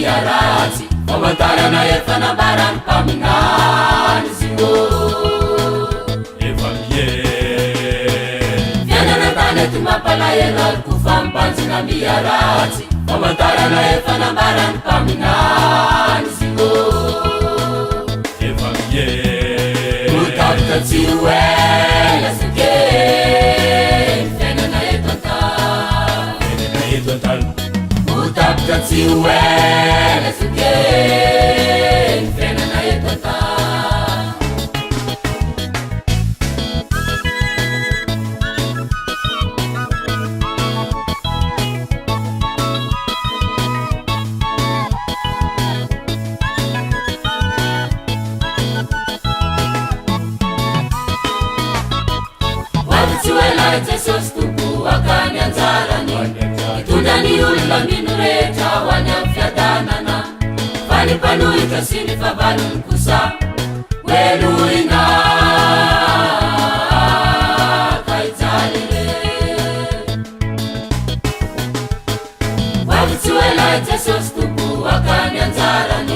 miaratsy famantarana efa nambarany mpaminany zio efa mie fiainana tany eto mampalahelo ko fampanjina miaratsy famantarana efa nambarany mpaminany zio efa mie utapika tsy oela sike fiainana eto antany utapika tsy oela sike fiainana eto antany Jesús tumpu akany anjarany itondany olona mino rehetra ho any amin'ny fiadanana fanipanohitra sy ny fahavalony kosa hoelohina kaijaly re hoavitsy hoela Jesús tumpu akany anjarany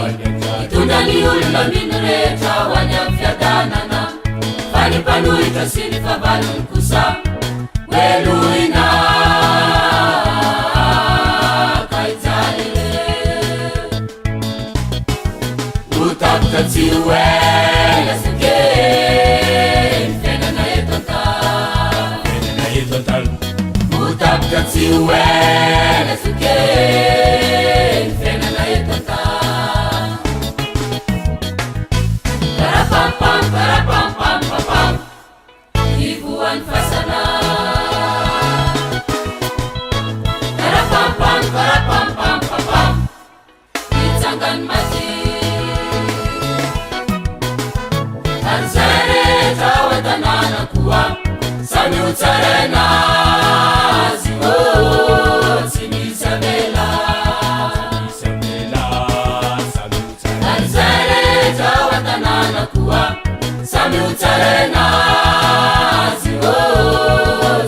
itondany olona mino rehetra ho any amin'ny fiadanana fanipanohitra sy ny fahavalony kosa Eluina kaijaly re utapika tsy oela sike fiainana eto antany utapika tsy oela sike fiainana eto antany karapampam karapampampapam ivoany fasana Karapampampampam itsangan mati Arzare tawatanana kuwa Sami utsarena Zio Sinisabela Arzare tawatanana kuwa Sami utsarena Zio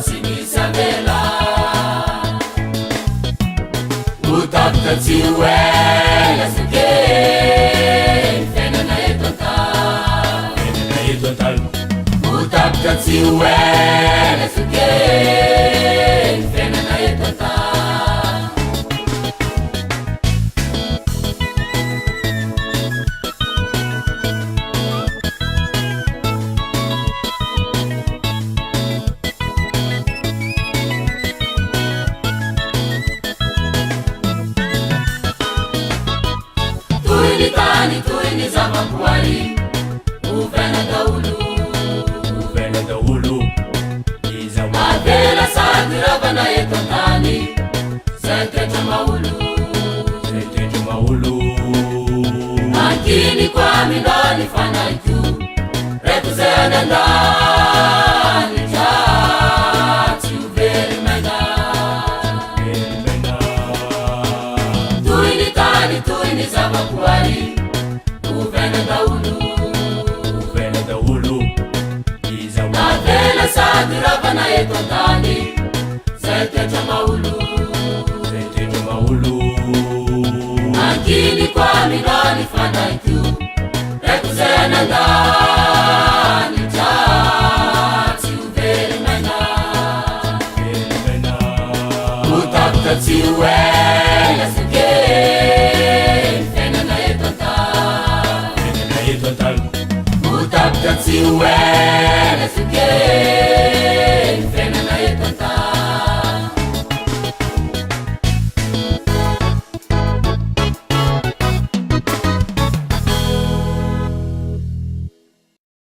Sinisabela utapika tsy oela sike fiainana eto antany utapika tsy oela sike fiainana eto antany Tuini zavaboary uvena daolo avela sady ravana eto antany zay toetra maholo ankiny koa minany fanaiko reto zay anandany dratsy uvely maina tuini zavaboary uvena daolo avela sady ravana eto antany zay toetra maholo ankiny koa minany fanaiko reto zay anandany dratsy uvely maina utapika tsy oela sike fiainana eto antany utapika tsy oela sike fiainana